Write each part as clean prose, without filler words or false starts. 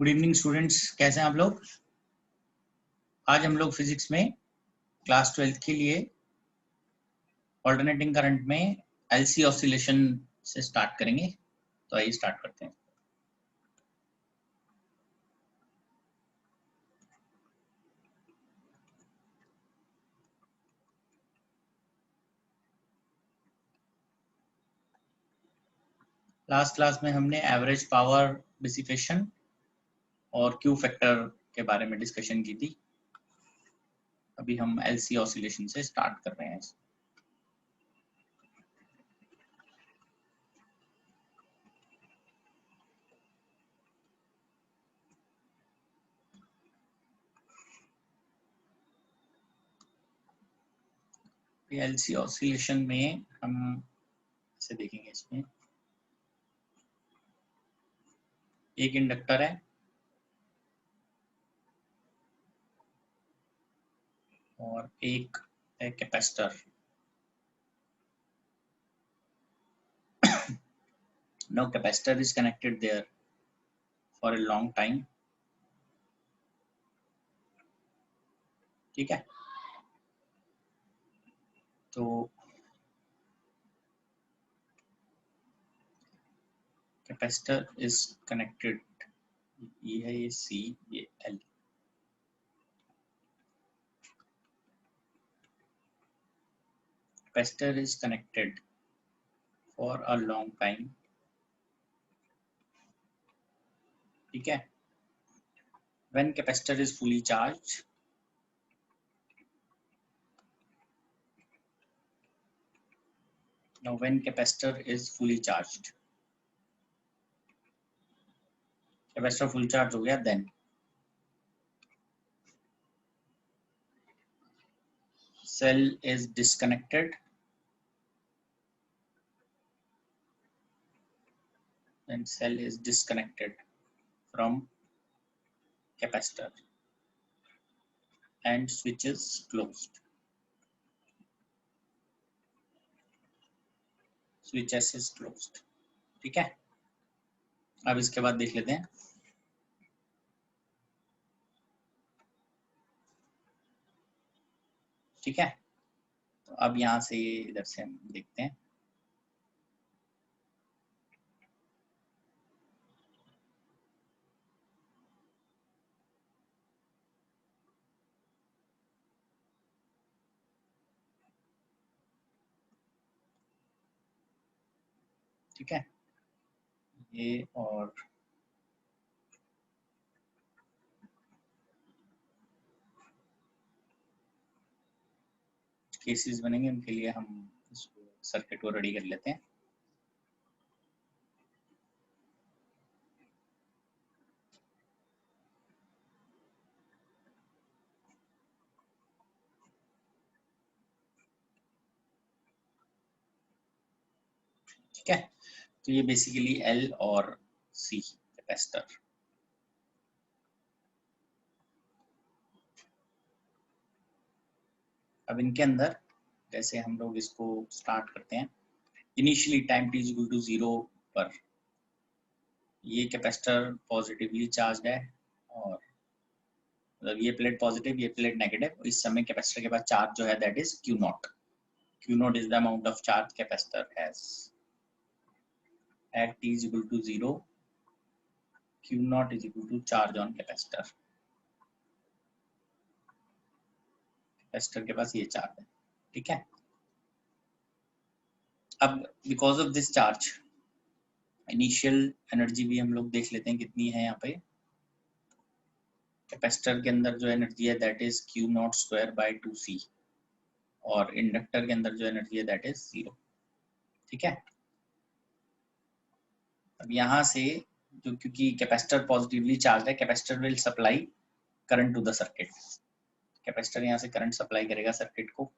Good evening students, कैसे हैं आप लोग। आज हम लोग फिजिक्स में क्लास 12th के लिए ऑल्टरनेटिंग करंट में एलसी ऑसिलेशन से स्टार्ट करेंगे। तो आइए स्टार्ट करते हैं। लास्ट क्लास में हमने एवरेज पावर डिसिपेशन और क्यू फैक्टर के बारे में डिस्कशन की थी। अभी हम एलसी ऑसिलेशन से स्टार्ट कर रहे हैं। एलसी ऑसिलेशन में हम ऐसे देखेंगे, इसमें एक इंडक्टर है और एक है capacitor. Now capacitor is connected there for a long time. ठीक है, तो कैपेसिटर इज कनेक्टेड, ये है ये सी, ये L. Capacitor is connected for a long time. ठीक है, when capacitor is fully charge, now when capacitor is fully charged, capacitor full charge हो गया, then cell is disconnected, then cell is disconnected from capacitor and switch is closed, switch S is closed। ठीक है, अब इसके बाद देख लेते हैं। ठीक है, तो अब यहाँ से इधर से हम देखते हैं। ठीक है, ये और केसेस बनेंगे, उनके लिए हम सर्किट को रेडी कर लेते हैं। ठीक है, तो ये बेसिकली एल और सी कैपेसिटर। अब इनके अंदर जैसे हम लोग इसको स्टार्ट करते हैं, initially time t equal to 0 पर ये कैपेसिटर पॉजिटिवली चार्ज है, और मतलब ये प्लेट पॉजिटिव, ये प्लेट नेगेटिव। इस समय कैपेसिटर के पास चार्ज जो है that is Q not. Q naught is the amount of charge capacitor has at t is equal to 0, Q naught is equal to charge on capacitor। Capacitor के पास ये charge है। ठीक है, अब because of this charge initial energy भी हम लोग देख लेते हैं कितनी है। यहाँ पे कैपेसिटर के अंदर जो एनर्जी है that is Q naught square by 2C, और इंडक्टर के अंदर जो एनर्जी है दैट इज 0। ठीक है, अब यहाँ से जो, क्योंकि कैपेसिटर पॉजिटिवली चार्ज है, capacitor will supply current to the circuit. Capacitor यहाँ से करंट सप्लाई करेगा सर्किट को,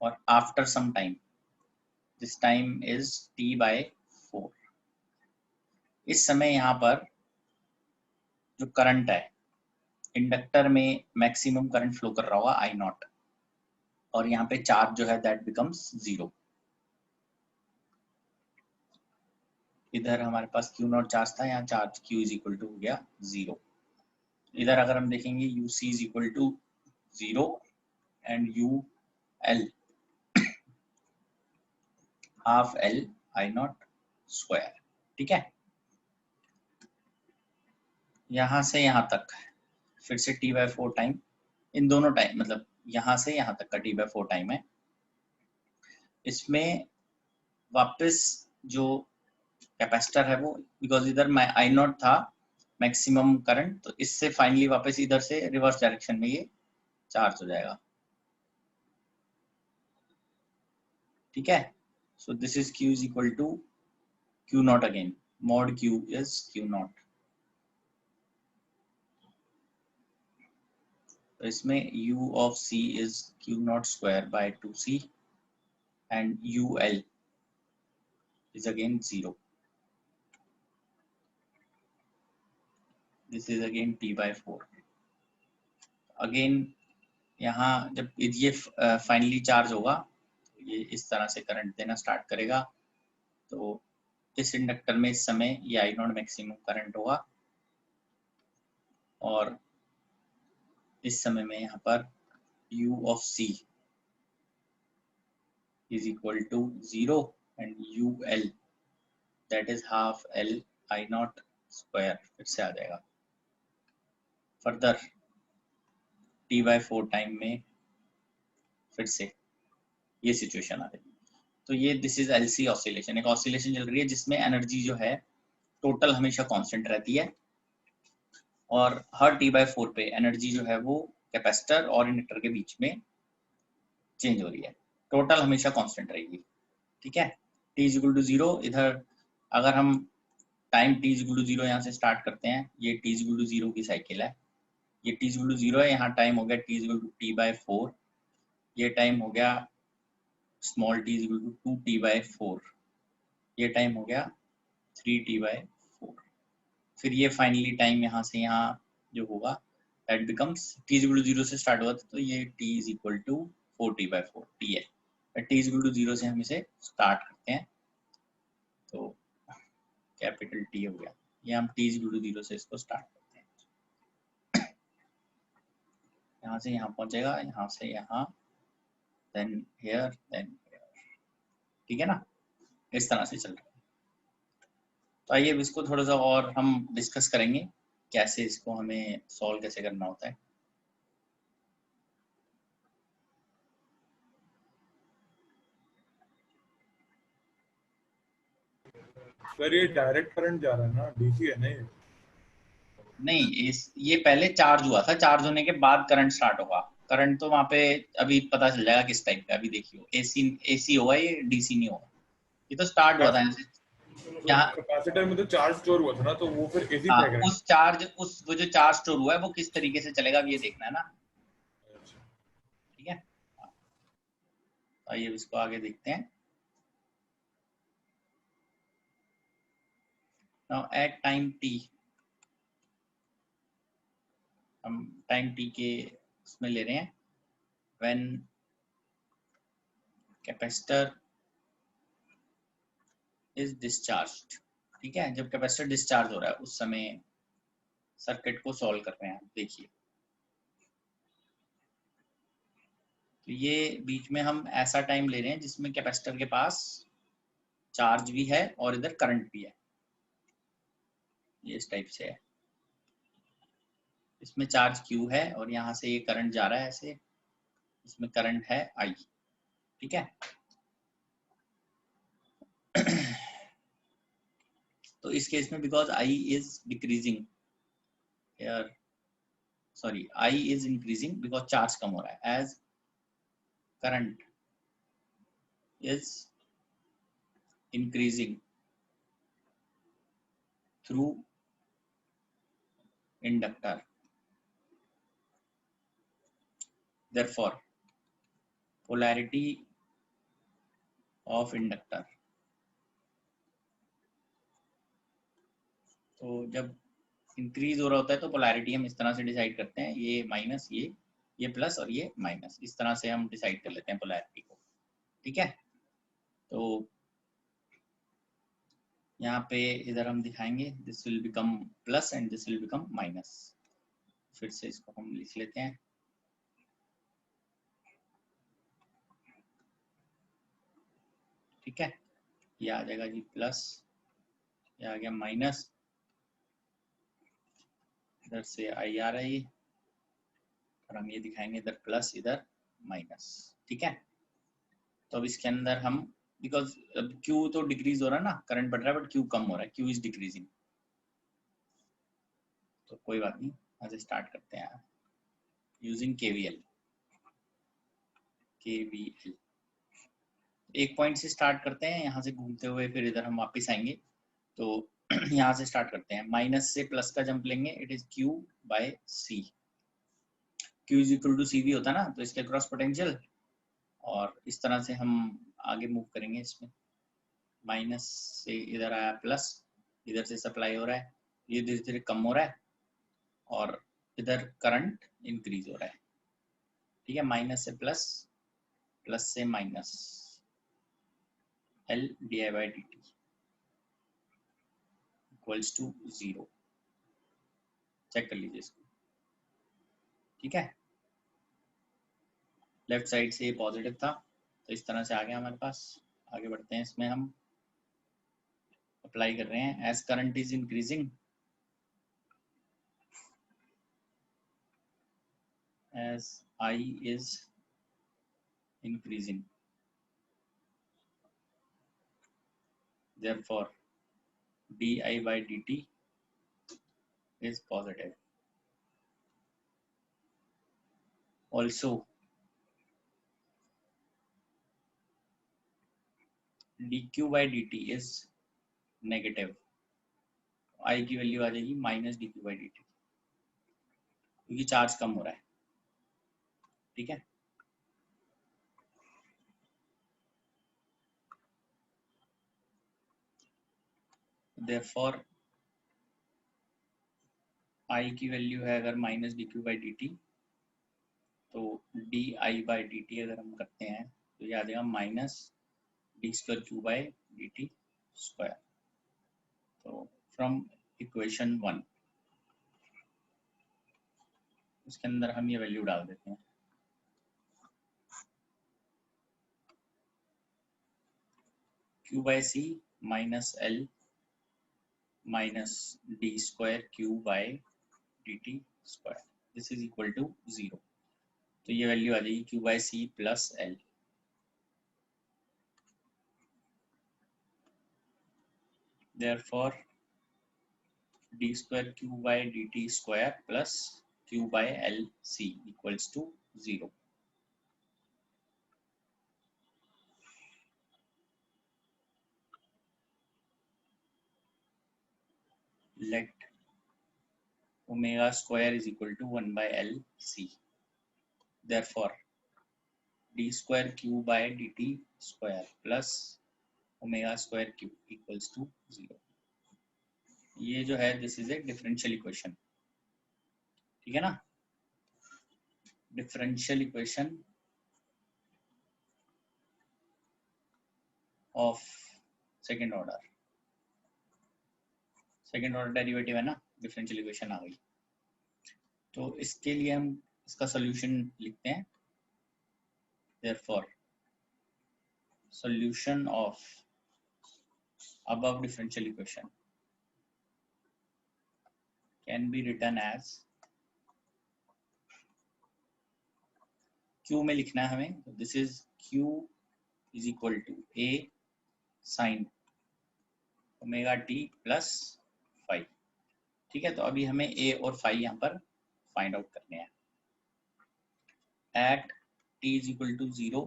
और after some time, this time is T/4, इस समय यहाँ पर जो करंट है इंडक्टर में मैक्सिमम करंट फ्लो कर रहा होगा I नॉट, और यहाँ पे चार्ज जो है दैट बिकम्स 0। इधर हमारे पास क्यू नॉट चार्ज था, यहाँ charge Q is equal to हो गया 0। इधर अगर हम देखेंगे U C is equal to 0 and you L half L I naught square. ठीक है, यहां से यहां तक फिर से t/4 टाइम, इन दोनों टाइम मतलब यहां से यहां तक का t/4 टाइम है। इसमें वापस जो कैपेसिटर है वो, बिकॉज इधर आई नॉट था मैक्सिमम करंट, तो इससे फाइनली वापस इधर से रिवर्स डायरेक्शन में ये चार्ज हो जाएगा। ठीक है, so this is q is equal to q naught again, mod q is q naught. तो इसमें u of c is q naught square by 2c and ul is again 0. This is again t/4. Again यहाँ जब ये finally charge होगा, ये इस तरह से करंट देना स्टार्ट करेगा। तो इस इंडक्टर में इस समय ये आई नॉट मैक्सिमम करंट होगा और इस समय में यहाँ पर u of c is equal to 0 and ul that is half l I not square फिर से आ जाएगा। फर्दर t/4 टाइम में फिर से ये सिचुएशन आ गई। तो ये दिस इज एलसी ऑसिलेशन, एक ऑसिलेशन चल रही है जिसमें एनर्जी जो है टोटल हमेशा कांस्टेंट रहती है और हर t/4 पे एनर्जी जो है वो कैपेसिटर और इंडक्टर के बीच में चेंज हो रही है, टोटल हमेशा कांस्टेंट रहेगी। ठीक है, t इज इक्वल टू 0। इधर अगर हम time t is equal to 0 यहाँ से स्टार्ट करते हैं, ये t इज इक्वल टू 0 की साइकिल है, ये t इज इक्वल टू 0 है, यहाँ टाइम हो गया t is equal to t/4, ये टाइम हो गया small t is equal to 2t/4, ये टाइम हो गया 3t/4। फिर ये फाइनली टाइम यहाँ से यहाँ जो होगा that becomes t is equal to 0 से स्टार्ट हुआ था, तो ये t is equal to 4t/4 t है। t इज इक्वल टू 0 से हम इसे स्टार्ट करते हैं, तो कैपिटल T हो गया। ये हम t इज इक्वल टू 0 से इसको स्टार्ट करते हैं, यहाँ से यहाँ पहुंचेगा, यहाँ से यहाँ, देन हियर, देन हियर। ठीक है ना, इस तरह से चल रहा है। तो आइए इसको थोड़ा सा और हम डिस्कस करेंगे कैसे इसको हमें सॉल्व कैसे करना होता है। सर ये डायरेक्ट करंट जा रहा है ना, डीसी है नहीं? नहीं, ये पहले चार्ज हुआ था, चार्ज होने के बाद करंट स्टार्ट होगा। करंट तो वहां पे अभी पता चल जाएगा किस टाइप का, अभी देखियो एसी होगा, ये डीसी नहीं होगा। ये तो स्टार्ट हुआ था ऐसे यहाँ। कैपेसिटर में तो चार्ज स्टोर हुआ था ना, तो वो फिर एसी हाँ, फेंक रहे उस वो जो चार्ज स्टोर हुआ है वो किस तरीके से चलेगा ये देखना है ना। हैं। ठीक है, आइए इसको आगे देखते हैं। नाउ एट टाइम t, हम टाइम t के इसमें ले रहे हैं व्हेन कैपेसिटर इज डिस्चार्ज्ड। ठीक है, जब कैपेसिटर डिस्चार्ज हो रहा है उस समय सर्किट को सॉल्व कर रहे हैं। देखिए, तो ये बीच में हम ऐसा टाइम ले रहे हैं जिसमें कैपेसिटर के पास चार्ज भी है और इधर करंट भी है, ये इस टाइप से है। इसमें चार्ज Q है और यहाँ से ये करंट जा रहा है ऐसे, इसमें करंट है I। ठीक है, तो इस केस में because I is decreasing here, sorry I is increasing because charge कम हो रहा है, as current is increasing through inductor, therefore polarity of inductor. तो जब इंक्रीज हो रहा होता है तो पोलैरिटी हम इस तरह से डिसाइड करते हैं, ये माइनस, ये प्लस और ये माइनस, इस तरह से हम डिसाइड कर लेते हैं पोलैरिटी को। ठीक है, तो यहाँ पे इधर हम दिखाएंगे this will become plus and this will become minus. फिर से इसको हम लिख लेते हैं। ठीक है, ये आ जाएगा जी प्लस, ये आ गया माइनस, इधर से आई आ रहा है ये, और हम ये दिखाएंगे इधर प्लस इधर माइनस। ठीक है, तो अब इसके अंदर हम बिकॉज अब Q तो डिक्रीज हो रहा है ना, करंट बढ़ रहा है बट Q कम हो रहा है, Q इज डिक्रीजिंग। तो कोई बात नहीं, यहाँ से स्टार्ट करते हैं यूजिंग KVL। एक पॉइंट से स्टार्ट करते हैं, यहाँ से घूमते हुए फिर इधर हम वापस आएंगे। तो यहाँ से स्टार्ट करते हैं, माइनस से प्लस का जंप लेंगे, it is Q/C। Q is equal to CV होता है ना, तो इसके क्रॉस पोटेंशियल, और इस तरह से हम आगे मूव करेंगे इसमें। माइनस से इधर आया प्लस, इधर से सप्लाई हो रहा है, ये धीरे धीरे कम हो रहा है, और इधर करंट इंक्रीज हो रहा है। ठीक है, माइनस से प्लस, प्लस से minus, L di/dt equals to 0। Check कर लीजिए इसको। ठीक है, लेफ्ट साइड से पॉजिटिव था, तो इस तरह से आ गया हमारे पास। आगे बढ़ते हैं, इसमें हम अप्लाई कर रहे हैं, as current is increasing, as I is increasing, therefore di/dt is positive. Also dq/dt is negative. I की वैल्यू आ जाएगी माइनस dq/dt, क्योंकि चार्ज कम हो रहा है। ठीक है, therefore I की वैल्यू है अगर माइनस dq/dt, तो di/dt अगर हम करते हैं तो ये आ जाएगा माइनस d²q/dt²। तो फ्रॉम इक्वेशन 1 उसके अंदर हम ये वैल्यू डाल देते हैं, q/c minus L minus d²q/dt², this is equal to 0। तो ये वैल्यू आ जाएगी q/c plus L। therefore d²q/dt² plus q/LC equals to 0। let omega square is equal to 1/LC, therefore d²q/dt² plus omega square q equals to 0। ये जो है this is a differential equation. ठीक है ना, differential equation of second order, second order derivative है ना, differential equation आ गई। तो इसके लिए हम इसका सॉल्यूशन लिखते हैं, therefore solution of above differential equation can be written as, Q में लिखना है हमें, तो this is Q is equal to A sine omega t plus five. ठीक है, तो अभी हमें A और फाइव यहाँ पर फाइंड आउट करने हैं। At t is equal to 0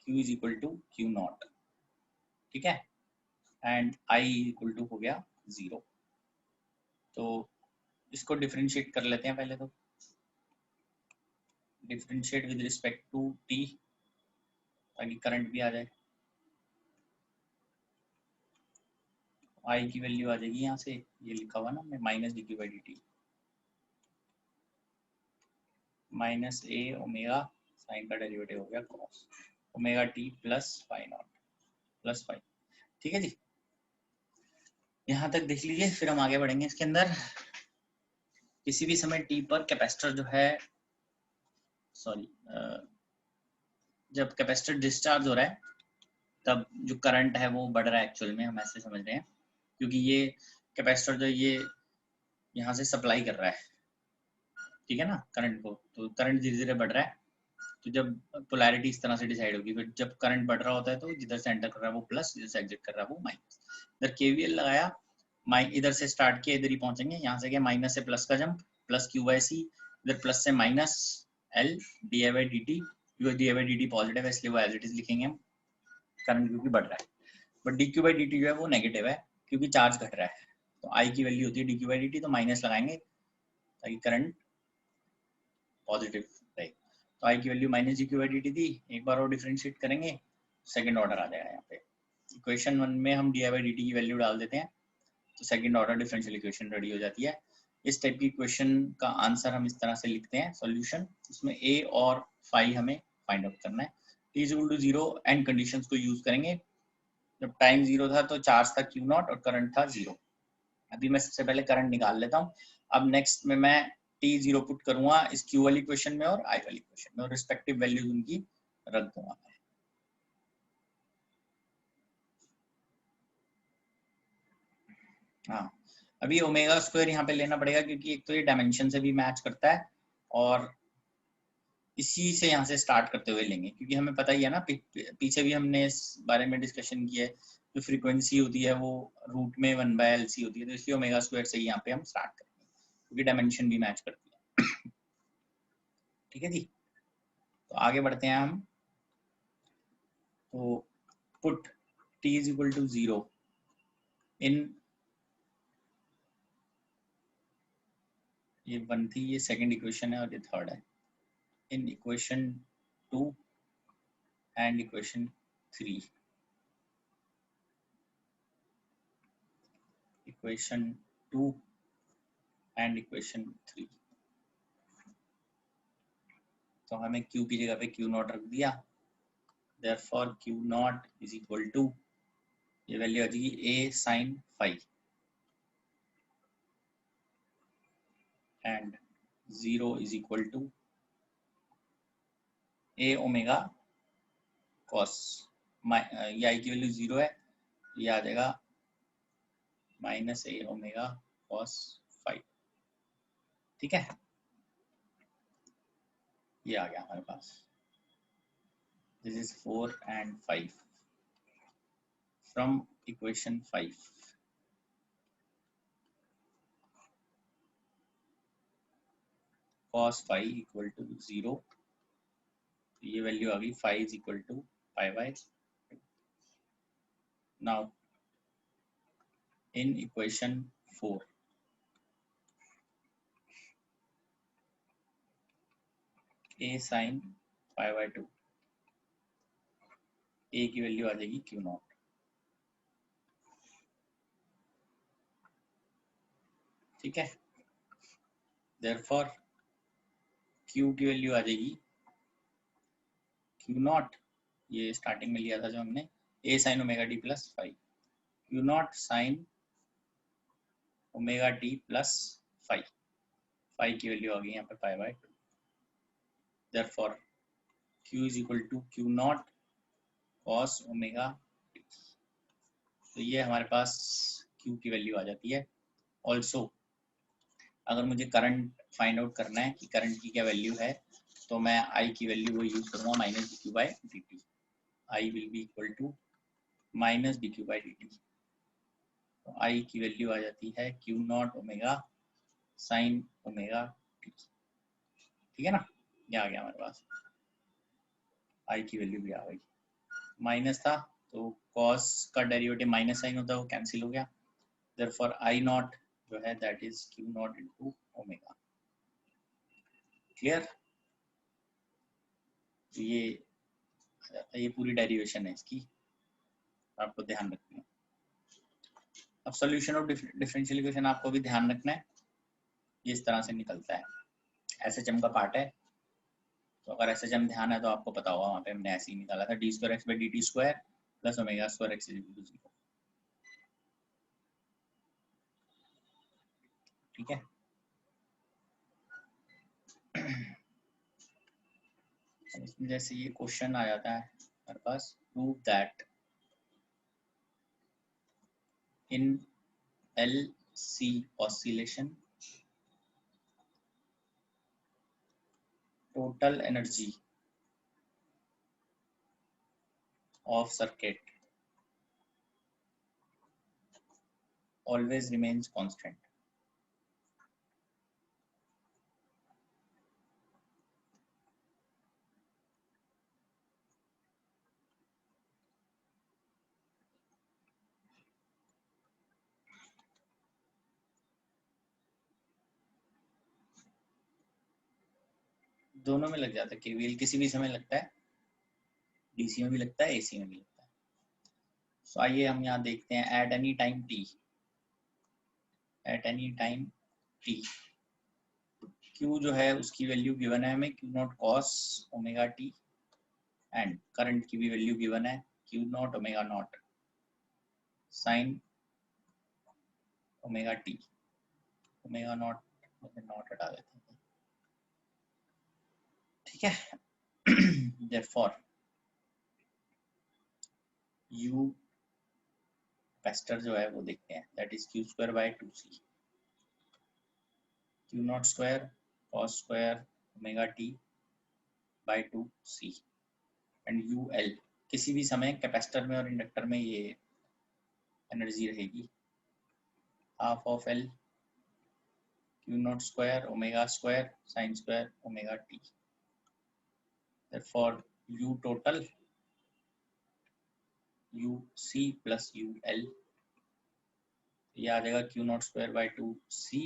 Q is equal to Q0। ठीक है, एंड I इक्वल टू हो गया 0। तो इसको डिफरेंशिएट कर लेते हैं पहले, तो differentiate with respect to t ताकि करंट भी आ जाए। I की वैल्यू आ जाएगी यहाँ से, ये लिखा हुआ ना minus dq/dt minus A omega sine का डेरिवेटिव हो गया cos omega t plus five not plus five. ठीक है जी, यहाँ तक देख लीजिए, फिर हम आगे बढ़ेंगे इसके अंदर। किसी भी समय t पर कैपेसिटर जो है, सॉरी, जब कैपेसिटर डिस्चार्ज हो रहा है तब जो करंट है वो बढ़ रहा है, एक्चुअल में हम ऐसे समझ रहे हैं, क्योंकि ये कैपेसिटर जो ये यहाँ से सप्लाई कर रहा है, ठीक है ना, करंट को, तो करंट धीरे धीरे बढ़ रहा है। तो जब पोलैरिटी इस तरह से डिसाइड होगी, फिर जब करंट बढ़ रहा होता है तो जिधर से एंटर कर रहा है वो प्लस, जिधर से एग्जिट कर रहा है वो माइनस। इधर केवीएल लगाया, इधर से स्टार्ट किया, इधर ही पहुंचेंगे, यहाँ से क्या माइनस से प्लस का जंप, प्लस क्यू बाई सी, इधर प्लस से minus L D I by d T, D I by d T positive है इसलिए वो एज इट इज लिखेंगे हम, करंट क्योंकि बढ़ रहा है। But D q by d T जो है वो नेगेटिव है क्योंकि चार्ज घट रहा है, तो आई की वैल्यू होती है D q by d t, तो माइनस लगाएंगे ताकि करंट पॉजिटिव रहे। तो आई की value minus d q by d T थी, एक बार और डिफरेंशिएट करेंगे, सेकंड ऑर्डर आ जाएगा यहाँ पे। इक्वेशन 1 में हम D I by d T की वैल्यू डाल देते हैं, तो second order differential equation ready हो जाती है। इस टाइप की इक्वेशन का आंसर हम इस तरह से लिखते हैं, सॉल्यूशन, इसमें ए और फाई हमें फाइंड आउट करना है। T is equal to 0 and conditions को यूज करेंगे। जब टाइम 0 था तो चार्ज था क्यू नॉट और करंट था 0। अभी मैं सबसे पहले करंट निकाल लेता हूँ। अब नेक्स्ट में मैं T0 पुट करूंगा इस Q वाली इक्वेशन में और I वाली इक्वेशन में, और रिस्पेक्टिव वैल्यूज उनकी रख दूंगा मैं। हाँ, अभी ओमेगा स्क्वायर यहाँ पे लेना पड़ेगा क्योंकि एक तो ये डायमेंशन से भी मैच करता है और इसी से यहाँ से स्टार्ट करते हुए लेंगे, क्योंकि हमें पता ही है ना, पीछे भी हमने इस बारे में डिस्कशन किया है, जो फ्रीक्वेंसी होती है वो रूट में 1/LC होती है, तो इसलिए ओमेगा स्क्वायर से ही यहाँ पे हम स्टार्ट करेंगे क्योंकि डायमेंशन भी मैच करती है। ठीक है जी, तो आगे बढ़ते हैं हम। तो put t is equal to 0 इन, ये 1 थी, ये सेकंड इक्वेशन है और ये थर्ड है, in equation 2 and equation 3। Equation 2 and equation 3, तो हमें q की जगह पे q नॉट रख दिया, therefore q naught is equal to, ये वैल्यू आ जाएगी a sin phi and 0 is equal to a omega cos, ये i की वैल्यू 0 है, ये आ जाएगा minus a omega cos phi। ठीक है, ये आ गया हमारे पास, this is 4 and 5 from equation 5। cos phi equal to 0, ये वैल्यू आ गई phi is equal to pi by. Now in equation 4 a sin pi by 2, a की वैल्यू आ जाएगी q नॉट। ठीक है, देयरफॉर q की वैल्यू आ जाएगी q नॉट, ये स्टार्टिंग में लिया था जो हमने, a sin omega t plus five, q not sin omega t plus five, five की वैल्यू आ गई यहाँ पे pi by 2, therefore q is equal to q not cos omega t। तो ये हमारे पास q की वैल्यू आ जाती है। ऑल्सो अगर मुझे करंट फाइंड आउट करना है कि करंट की क्या वैल्यू है, तो मैं I की वैल्यू वो यूज करूंगा minus d q by d t. I will be equal to minus d q by d t, तो I की वैल्यू आ जाती है q not omega sine omega t. ठीक है ना, ये आ गया हमारे पास, I की वैल्यू भी आ गई, माइनस था तो cos का डेरिवेटिव माइनस साइन होता है वो कैंसिल हो गया, देयरफॉर I नॉट जो है that is q not into omega. Clear, तो ये पूरी डेरिवेशन है इसकी, आपको ध्यान रखना है। अब सॉल्यूशन ऑफ डिफरेंशियल इक्वेशन आपको भी ध्यान रखना है, ये इस तरह से निकलता है, एसएचएम का पार्ट है, तो अगर एसएचएम ध्यान है तो आपको पता होगा, वहाँ पे हमने ऐसे ही निकाला था, d square x by d t square plus omega square x is equal to 0। ठीक है। इसमें जैसे ये क्वेश्चन आ जाता है हमारे पास, prove that in LC oscillation total energy of circuit always remains constant. दोनों में लग जाता है केवीएल, किसी भी समय लगता है, डीसी में भी लगता है, एसी में भी लगता है। सो आइए हम यहाँ देखते हैं, at any time T, at any time T Q जो है उसकी वैल्यू गिवन है हमें, Q not cos omega T, and current की भी वैल्यू गिवन है, q not omega naught sign omega T, omega naught not हटा देते हैं, ठीक है। therefore u कैपेसिटर जो है वो देखते हैं, that is q square by 2c, q not square cos square omega t by 2c, and you L, किसी भी समय कैपेसिटर में और इंडक्टर में ये एनर्जी रहेगी, half of L Q not square omega square sine square omega T. therefore u total u c plus u l, ये आ जाएगा Q not square by 2c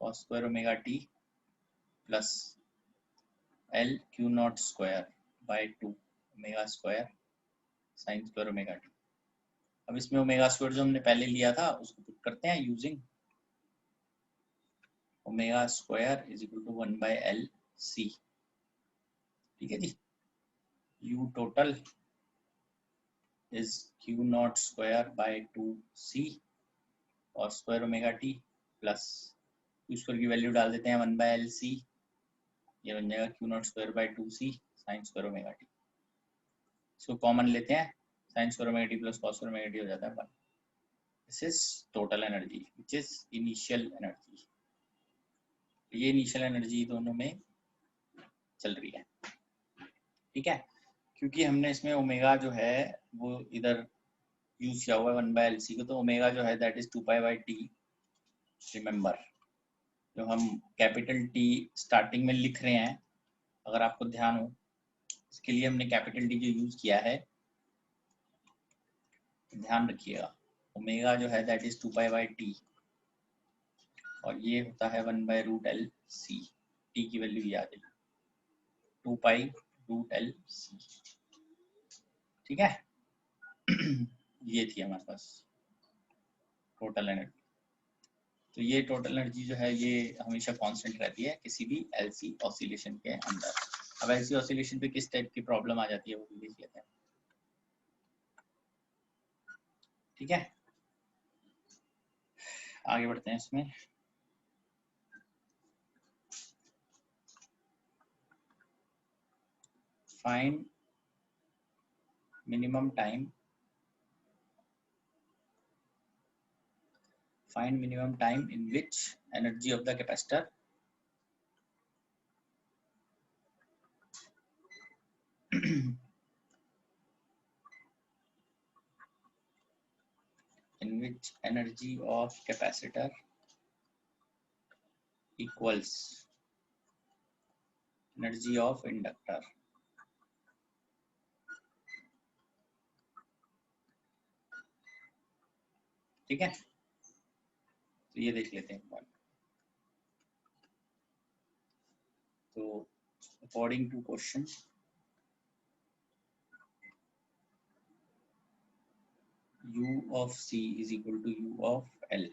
cos square omega t plus L Q not square bye 2 omega square sine square omega T. अब इसमें omega square जो हमने पहले लिया था उसको पुट करते हैं using omega square is equal to 1 by L C, ठीक है जी। u total is q not square by 2c और square omega t plus q square की वैल्यू डाल देते हैं 1 बाय एल सी, ये बन जाएगा Q not square by 2c sine square omega T. इसको कॉमन लेते हैं, sine square omega t plus cos square omega T हो जाता है 1। This is total energy which is initial energy. ये इनिशियल एनर्जी दोनों में चल रही है, ठीक है। क्योंकि हमने इसमें ओमेगा जो है वो इधर यूज किया हुआ है 1 बाय एल सी को, तो ओमेगा जो है that is 2 pi by T. Remember जो हम कैपिटल टी स्टार्टिंग में लिख रहे हैं, अगर आपको ध्यान हो, इसके लिए हमने कैपिटल टी जो यूज किया है, ध्यान रखिएगा, ओमेगा जो है that is 2 pi by t और ये होता है 1 by root L C, t की वैल्यू ये आ जाएगी 2 पाई रूट एल सी, ठीक है। ये थी हमारे पास टोटल एनर्जी। तो ये टोटल एनर्जी जो है ये हमेशा कांस्टेंट रहती है किसी भी एलसी ऑसिलेशन के अंदर। अब एलसी ऑसिलेशन पे किस टाइप की प्रॉब्लम आ जाती है वो भी देख लेते हैं, ठीक है। आगे बढ़ते हैं इसमें। Find minimum time, find minimum time in which energy of the capacitor in which energy of capacitor equals energy of inductor, ठीक है। तो ये देख लेते हैं। तो according to question u of c is equal to u of l,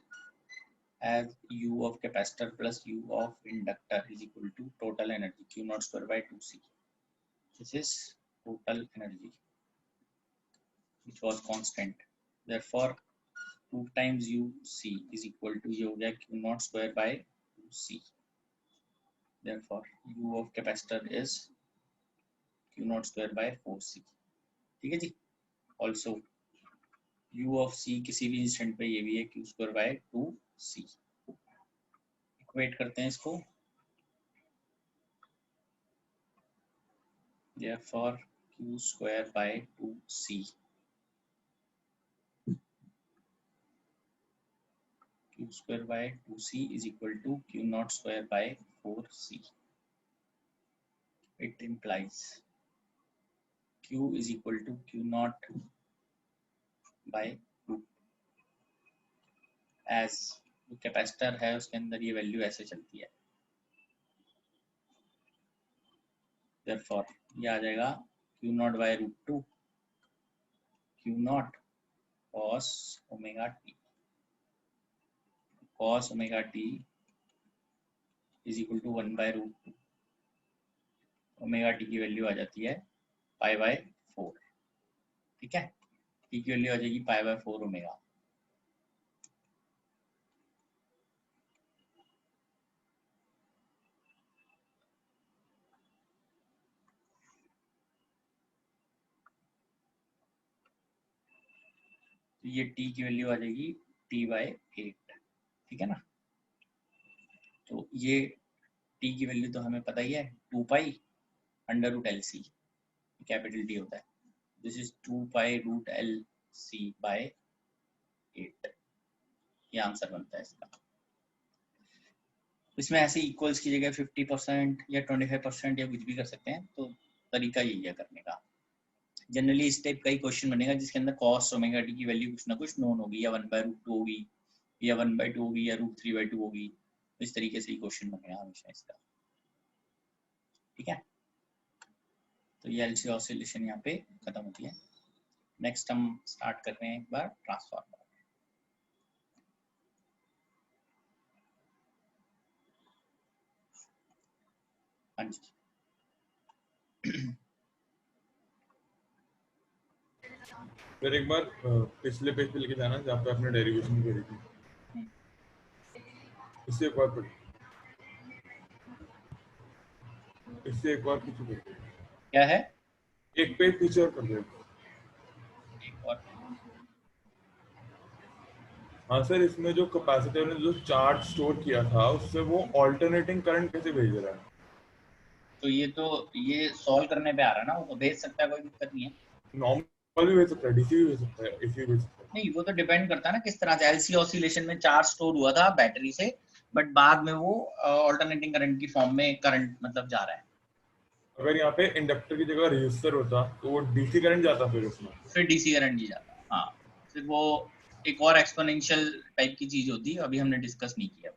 as u of capacitor plus u of inductor is equal to total energy q naught square by 2c. This is total energy which was constant. Therefore 2 times u C is equal to, ये हो गया q not square by 2c। Therefore u of capacitor is q not square by 4c। ठीक है जी। Also u of c किसी भी instant पे ये भी है Q square by 2c। Equate करते हैं इसको। therefore q square by 2c, q square by 2c is equal to q naught square by 4c. It implies q is equal to q naught by 2, as जो capacitor है उसके अंदर ये value ऐसे चलती है। therefore ये आ जाएगा q naught by √2 q naught cos omega t, cos omega t is equal to 1 by √2। Omega T की वैल्यू आ जाती है पाई बाय 4। ठीक है, टी की वैल्यू आ जाएगी पाई बाय 4 ओमेगा। तो ये t की वैल्यू आ जाएगी t बाय 8। ठीक है ना। तो ये t की वैल्यू तो हमें पता ही है 2 pi under root L C, capital T होता है। This is 2 pi root L C by 8। ये आंसर बनता है इसका। इसमें ऐसे इक्वल्स की जगह 50% या 25% या कुछ भी कर सकते हैं, तो तरीका यही है करने का। जनरली इस टाइप का ही क्वेश्चन बनेगा जिसके अंदर कॉस ओमेगा टी की वैल्यू कुछ ना कुछ नोन होगी, या 1 बाय √2 होगी, या 1 बाय 2 होगी, या √3 बाय 2 होगी। तो इस तरीके से ही क्वेश्चन बनेगा हमेशा इसका। ठीक है, तो ये एलसी ऑसिलेशन यहाँ पे खत्म होती है। नेक्स्ट हम स्टार्ट कर रहे हैं एक बार ट्रांसफार्मर। हाँ जी। फिर एक बार पिछले पेज पे लेके जाना जहाँ पे आपने डेरिवेशन करी थी, इससे एक बार पढ़िए, इससे एक बार पीछे पढ़िए, क्या है? एक पेज पीछे और पढ़िए। एक और हाँ सर, इसमें जो कैपेसिटर ने जो चार्ज स्टोर किया था उससे वो ऑल्टरनेटिंग करंट कैसे भेज रहा है? तो ये सॉल्व करने पे आ रहा है ना, वो तो भेज सकता है, कोई दिक्कत नहीं है। नॉर्मल भी भेज सकता है, डीसी भी भेज सकता है, एसी भी भेज सकता है। नहीं, वो तो डिपेंड करता है ना किस तरह से। एलसी ऑसिलेशन में चार्ज स्टोर हुआ था बैटरी से, बट बाद में वो ऑल्टरनेटिंग करंट की फॉर्म में करंट मतलब जा रहा है। अगर यहाँ पे इंडक्टर की जगह रजिस्टर होता तो वो डीसी करंट जाता फिर उसमें। फिर डीसी करंट ही जाता। हाँ, फिर वो एक और एक्सपोनेंशियल टाइप की चीज होती है, अभी हमने डिस्कस नहीं किया।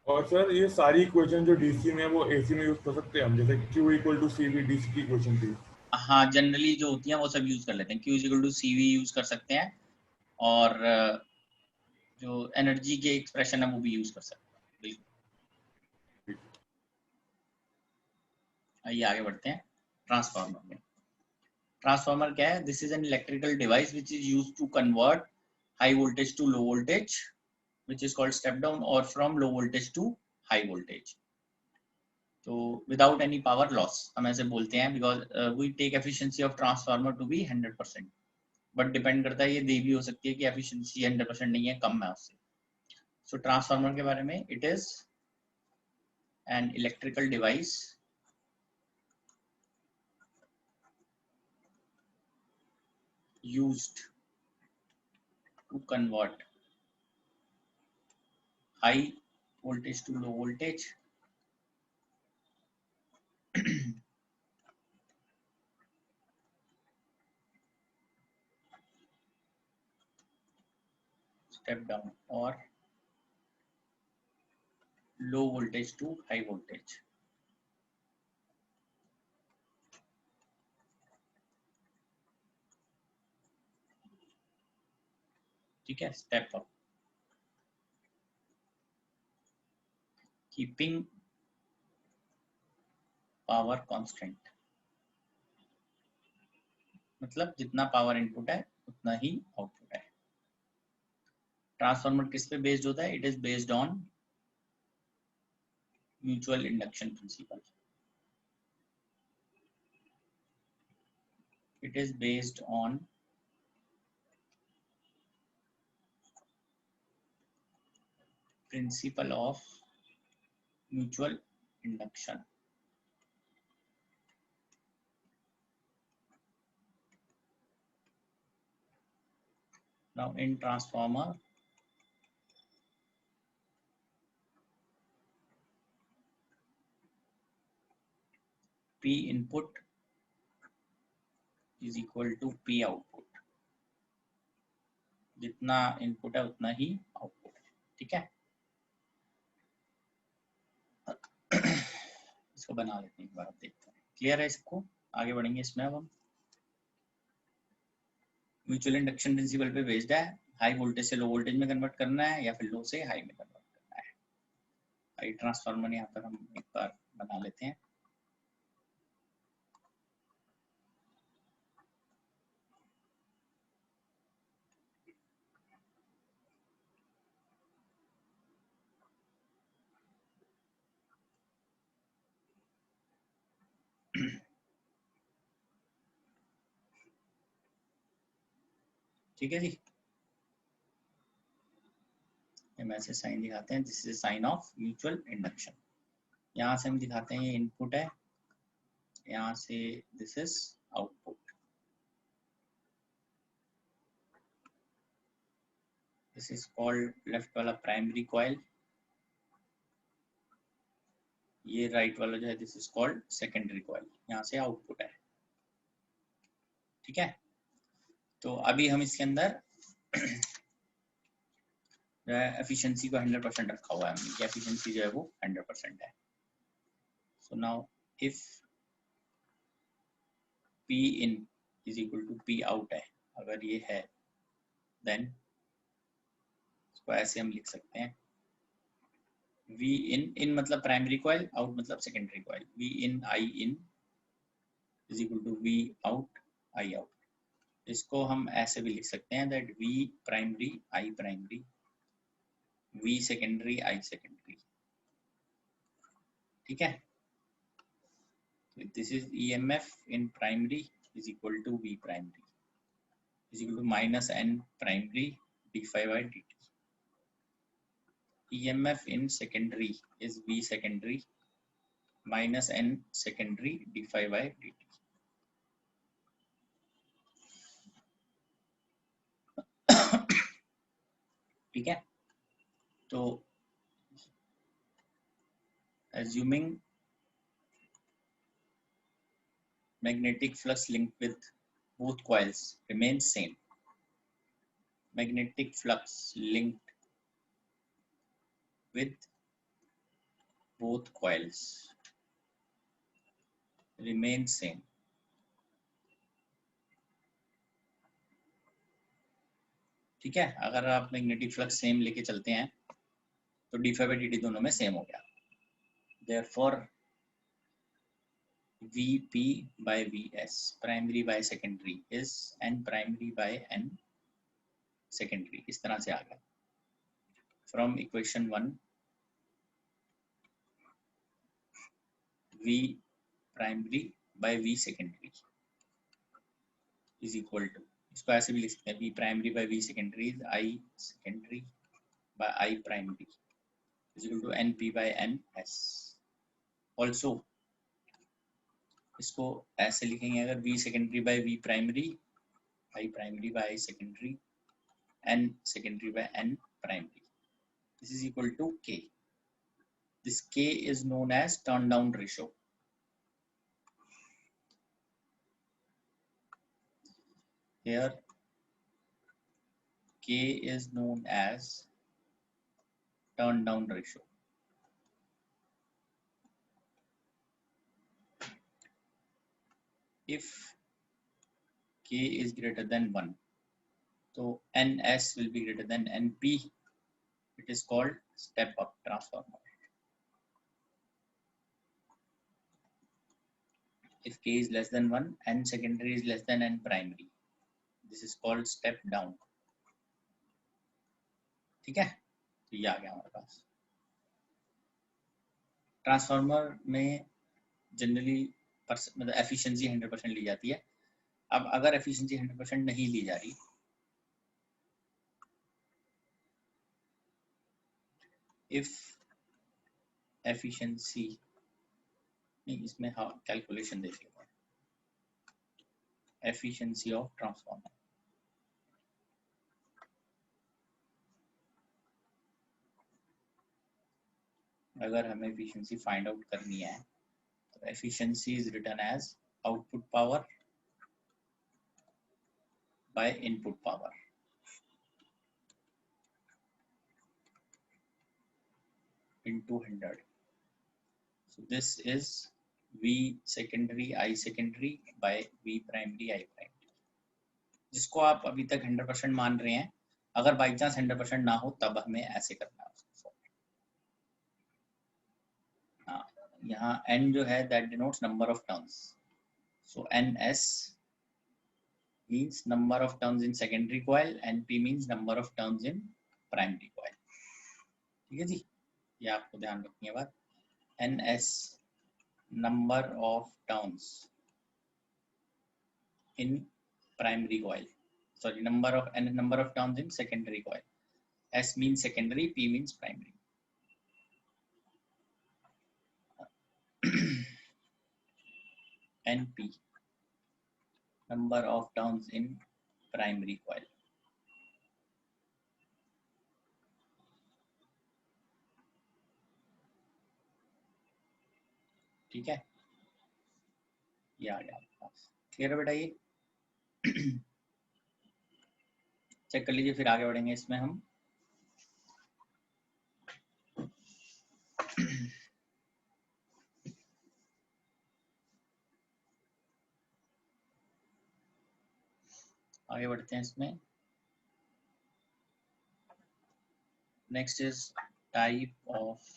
और सर ये सारी इक्वेशन जो डीसी में है वो एसी में यूज कर सकते हैं हम, जैसे Q equal to C V DC की इक्वेशन थी। हाँ, जनरली जो होती हैं वो सब यूज कर लेते हैं। Q equal to CV use कर सकते हैं, और जो एनर्जी के एक्सप्रेशन है वो भी यूज कर सकते हैं। बिल्कुल। आइए आगे बढ़ते हैं ट्रांसफार्मर में। ट्रांसफार्मर क्या है? This is an electrical device which is used to convert high voltage to low voltage, which is called step down, or from low voltage to high voltage. तो without any power loss हम ऐसे बोलते हैं, because we take efficiency of transformer to be 100%, but depend करता है, ये दे भी हो सकती है कि efficiency 100% नहीं है, कम है उससे। So transformer के बारे में, it is an electrical device used to convert high voltage to low voltage step down, or low voltage to high voltage। ठीक है, step up, keeping power constant, मतलब जितना पावर इनपुट है उतना ही आउटपुट है। ट्रांसफार्मर किस पे बेस्ड होता है? It is based on mutual induction principal. It is based on principle of mutual induction. Now in transformer, P input is equal to P output. जितना इनपुट है उतना ही आउटपुट है. ठीक है, इसको बना लेते हैं एक बार, आप देखते हैं. क्लियर है इसको? आगे बढ़ेंगे इसमें. अब हम म्यूचुअल इंडक्शन प्रिंसिपल पे बेस्ड है. हाई वोल्टेज से लो वोल्टेज में कन्वर्ट करना है या फिर लो से हाई में कन्वर्ट करना है. हाई ट्रांसफार्मर यहाँ पर हम एक बार बना लेते हैं. ठीक है जी, हम ऐसे साइन दिखाते हैं. This is sine of mutual induction. यहाँ से हम दिखाते हैं ये इनपुट है, यहाँ से this is output. This is called left वाला प्राइमरी कॉइल, ये राइट वाला जो है this is called secondary coil. यहाँ से आउटपुट है. ठीक है, तो अभी हम इसके अंदर जो है एफिशिएंसी को 100% रखा हुआ है. हमने एफिशिएंसी जो है वो 100% है. So now if P in is equal to P out है, अगर ये है देन इसको ऐसे हम लिख सकते हैं. V in मतलब प्राइमरी कॉइल, आउट मतलब secondary coil. V in I in is equal to V out I out. इसको हम ऐसे भी लिख सकते हैं that V primary I primary V secondary I secondary. ठीक है, this is EMF in primary is equal to V primary is equal to minus N primary d phi by dt. EMF in secondary is V secondary minus N secondary d phi by dt. ठीक है, तो assuming magnetic flux linked with both coils remains same. Magnetic flux linked with both coils remains same. ठीक है, अगर आप magnetic flux same लेके चलते हैं तो d phi by d t दोनों में सेम हो गया. Therefore Vp by Vs primary by secondary is N primary by N secondary. इस तरह से आ गया. From equation 1 V primary by V secondary is equal to, इसको ऐसे भी लिख सकते हैं, V primary by V secondary is I secondary by I primary is equal to NP by NS. Also इसको ऐसे लिखेंगे अगर V secondary by V primary, I primary by I secondary, N secondary by N primary. This is equal to K. This K is known as turn down ratio. Here K is known as turn down ratio. If K is greater than 1, so NS will be greater than NP. It is called step up transformer. If K is less than 1, N secondary is less than N primary. This is called step down. ठीक है, तो ये आ गया हमारे पास। Transformer में generally मतलब efficiency 100% ली जाती है। अब अगर एफिशिएंसी 100% नहीं ली जा रही, इफ एफिशिएंसी नहीं, इसमें हाँ कैलकुलेशन देख लेते हैं, एफिशिएंसी ऑफ ट्रांसफार्मर। अगर हमें एफिशिएंसी फाइंड आउट करनी है तो efficiency is written as output power by input power into 100. So this is V secondary I secondary by V primary I primary, जिसको आप अभी तक 100% मान रहे हैं। अगर बाई चांस 100% ना हो तब हमें ऐसे करना है उसको। हाँ, यहाँ n जो है that denotes number of turns, so ns means number of turns in secondary coil, np means number of turns in primary coil। ठीक है जी, ये आपको ध्यान रखनी है बात। ns number of turns in primary coil, sorry, number of turns in secondary coil। S means secondary, P means primary। NP number of turns in primary coil। ठीक है, ये आ गया आपके पास। क्लियर है बेटा? ये चेक कर लीजिए, फिर आगे बढ़ेंगे इसमें हम। आगे बढ़ते हैं इसमें। Next is type of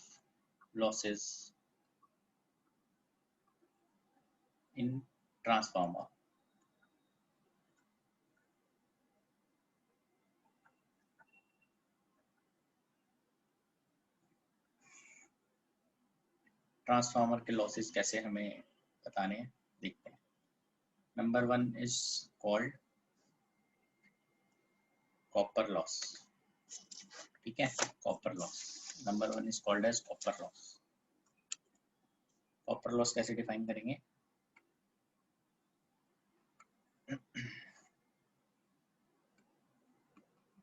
losses in transformer. Transformer के लॉसेस कैसे हमें बताने हैं, देखते हैं। Number 1 is called copper loss. ठीक है, copper loss number 1 is called as copper loss. Copper loss कैसे डिफाइन करेंगे?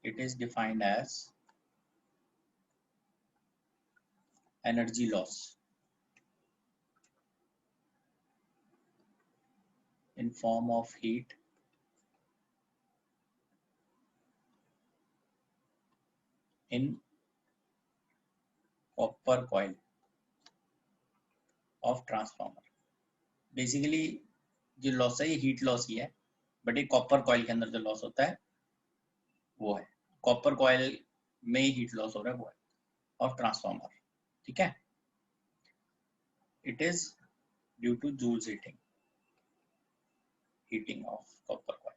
It is defined as energy loss in form of heat in copper coil of transformer। Basically जो loss है ये heat loss ही है, but ये copper coil के अंदर जो लॉस होता है वो है, कॉपर कॉइल में हीट लॉस हो रहा है वो है, ऑफ ट्रांसफार्मर। ठीक है, it is due to Joule's heating of copper coil.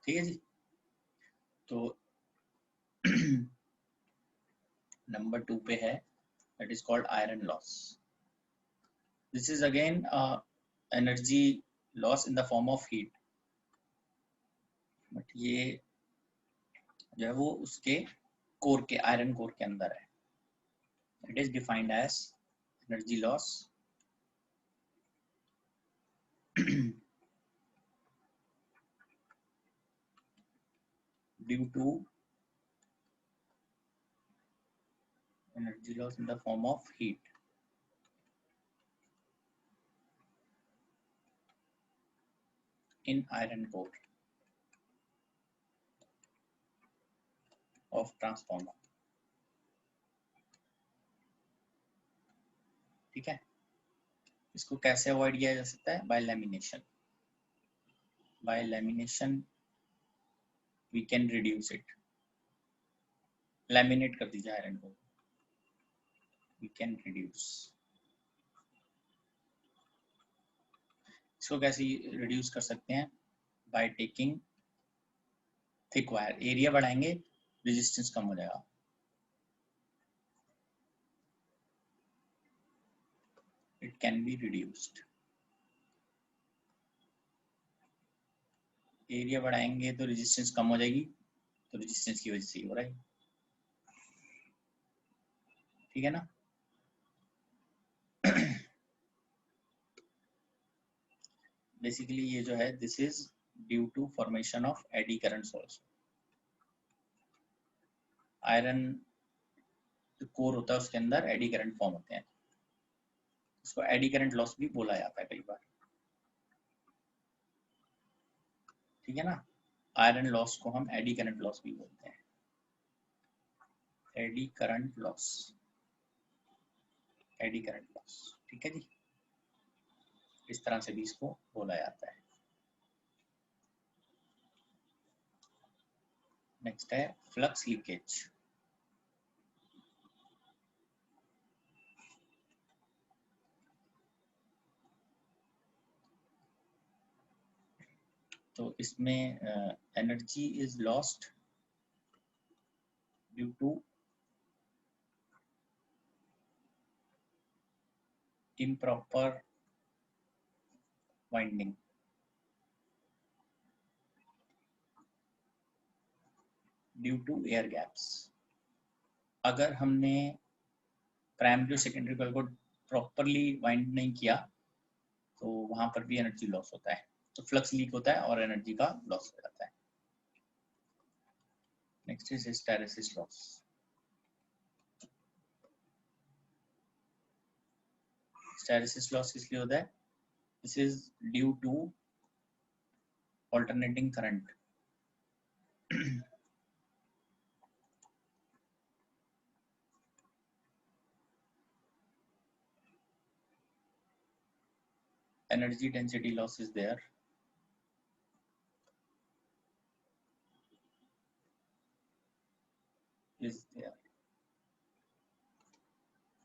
ठीक है जी, तो नंबर 2 पे है, that is called iron loss. This is again energy loss in the form of heat, but ये जो है वो उसके कोर के, आयरन कोर के अंदर है। It is defined as energy loss due to energy loss in the form of heat in iron core of transformer। ठीक है, इसको कैसे अवॉइड किया जा सकता है? By lamination. By lamination we can reduce it. Laminate कर दीजिए आयरन को, वी कैन रिड्यूस। इसको कैसे रिड्यूस कर सकते हैं? By taking thick wire, area बढ़ाएंगे रेजिस्टेंस कम हो जाएगा। It can be reduced, area बढ़ाएंगे तो रेजिस्टेंस कम हो जाएगी, तो रेजिस्टेंस की वजह से ही हो रहा है, ठीक है ना। बेसिकली ये जो है this is due to formation of eddy currents also. Iron जो कोर होता है उसके अंदर एडी करंट फॉर्म होते हैं, इसको एडी करंट लॉस भी बोला जाता है कई बार, ठीक है ना। आयरन लॉस को हम एडी करंट लॉस भी बोलते हैं, eddy current loss, eddy current loss, ठीक है जी। इस तरह से भी इसको बोला जाता है। नेक्स्ट है फ्लक्स लीकेज। तो इसमें energy is lost due to improper winding, due to air gaps. अगर हमने प्राइमरी और सेकेंडरी कॉइल को प्रॉपरली वाइंड नहीं किया तो वहां पर भी एनर्जी लॉस होता है, तो फ्लक्स लीक होता है और एनर्जी का लॉस हो जाता है। Next is hysteresis loss. Hysteresis loss किस लिए होता है? This is due to alternating current. energy density loss is there,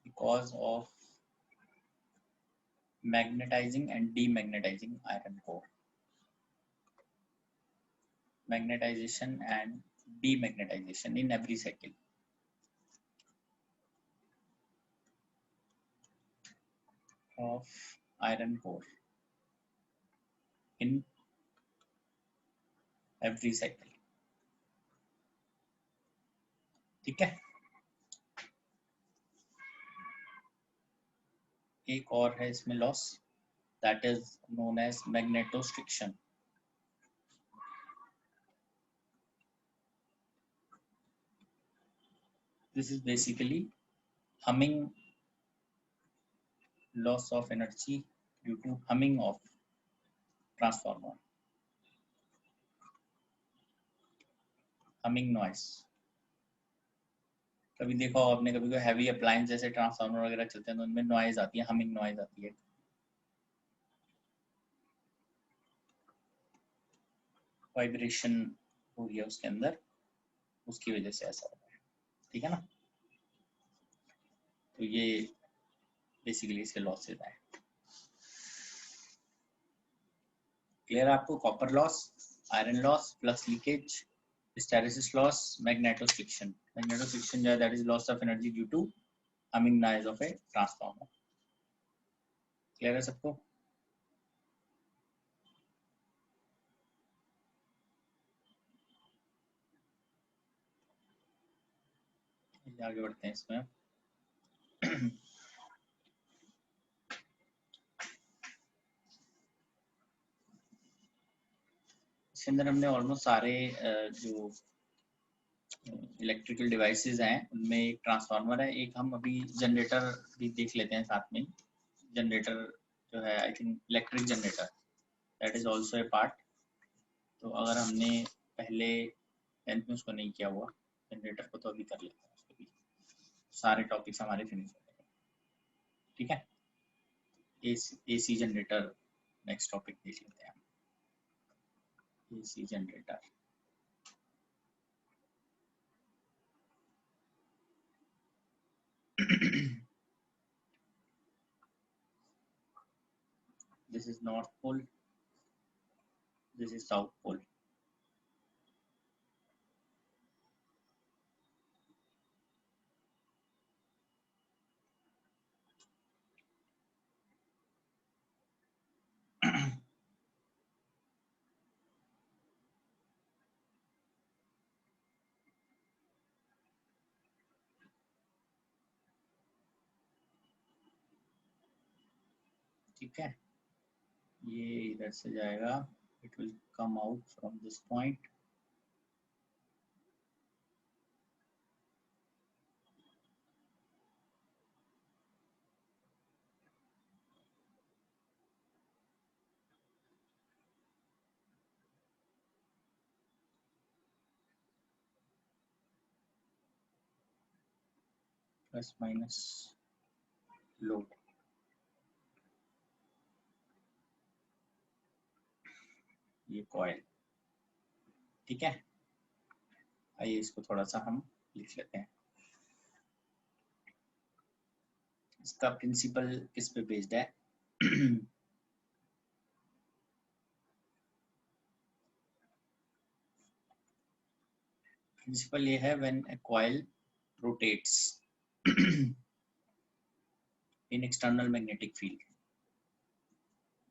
because of magnetizing and demagnetizing iron core, magnetization and demagnetization in every cycle of iron core in every cycle, ठीक है। एक और है इसमें loss, that is known as magnetostriction. This is basically humming, loss of energy due to humming of transformer, humming noise। कभी देखा हो आपने, कभी कोई हैवी अप्लायंस जैसे ट्रांसफार्मर वगैरह चलते हैं तो उनमें नॉइज आती है, हमिंग नॉइज आती है, वाइब्रेशन हो रही है उसके अंदर, उसकी वजह से ऐसा होता है, ठीक है ना। तो ये बेसिकली इसके लॉसेज है। क्लियर है आपको? Copper loss, iron loss, flux leakage, hysteresis loss, magnetostriction. Magnetostriction जो है that is loss of energy due to humming noise of a transformer. Clear है सबको? आगे बढ़ते हैं इसमें। इसके अंदर हमने ऑलमोस्ट सारे जो इलेक्ट्रिकल डिवाइसेस हैं उनमें एक ट्रांसफार्मर है, एक हम अभी जनरेटर भी देख लेते हैं साथ में। जनरेटर जो है I think electric generator, that is also a part. तो अगर हमने पहले 10th में उसको नहीं किया हुआ जनरेटर को, तो अभी कर लेते हैं उसको भी, सारे टॉपिक्स हमारे फिनिश हो जाएंगे, ठीक है। एसी जनरेटर नेक्स्ट टॉपिक देख लेते हैं हम। AC generator, this is north pole, this is south pole. ठीक है, ये इधर से जाएगा, it will come out from this point. Plus minus load, ये कॉइल। ठीक है, आइए इसको थोड़ा सा हम लिख लेते हैं। इसका प्रिंसिपल किस पे बेस्ड है? प्रिंसिपल ये है, when a coil rotates in external magnetic field,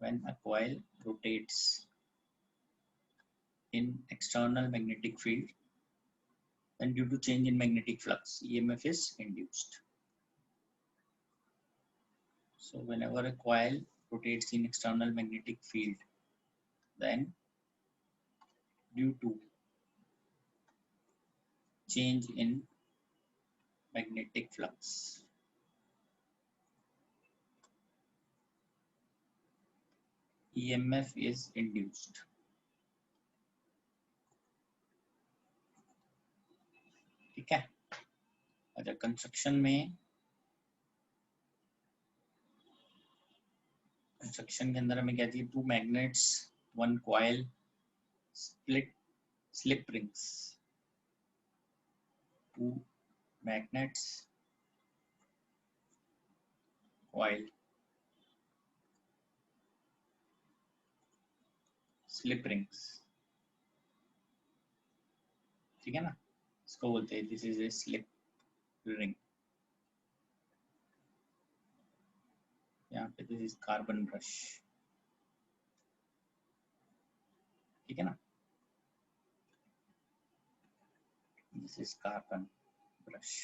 when a coil rotates in external magnetic field, then due to change in magnetic flux, EMF is induced. So whenever a coil rotates in external magnetic field, then due to change in magnetic flux, EMF is induced. ठीक है, अच्छा construction के अंदर हमें क्या चाहिए? 2 magnets, 1 coil, slip rings, 2 magnets, coil, slip rings। ठीक है ना, इसको बोलते हैं this is a slip ring. यहाँ पे दिस इज कार्बन ब्रश। ठीक है ना, this is carbon brush.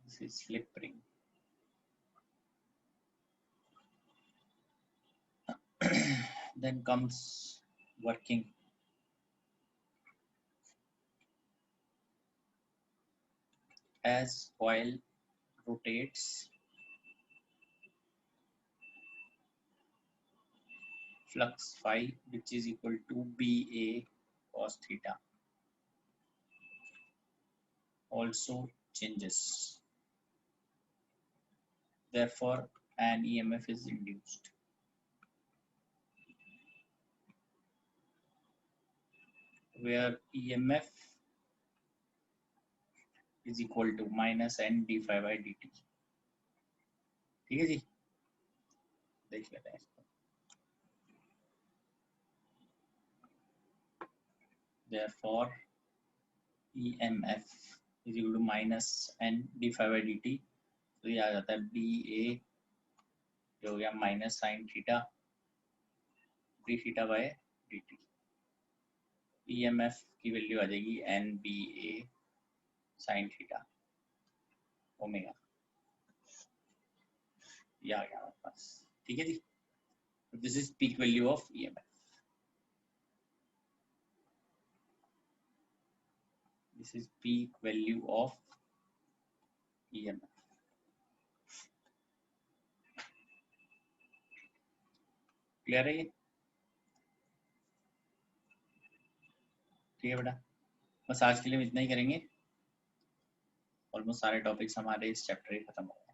This is slip ring. Then comes working। As coil rotates, flux phi, which is equal to BA cos theta, also changes. Therefore, an EMF is induced. Where EMF is equal to minus n d phi by dt। ठीक है जी, देख लेते हैं इसको। Therefore, EMF is equal to minus n d phi by dt। तो ये आ जाता है BA, जो हो गया minus sine theta d theta by dt। EMF की वैल्यू आ जाएगी NBA साइन थीटा ओमेगा। ये आ गया हमारे पास। ठीक है जी, this is peak value of EMF। This is peak value of EMF। Clear है ये? ठीक है बेटा, बस आज के लिए हम इतना ही करेंगे। ऑलमोस्ट सारे टॉपिक्स हमारे इस चैप्टर के खत्म हो गए।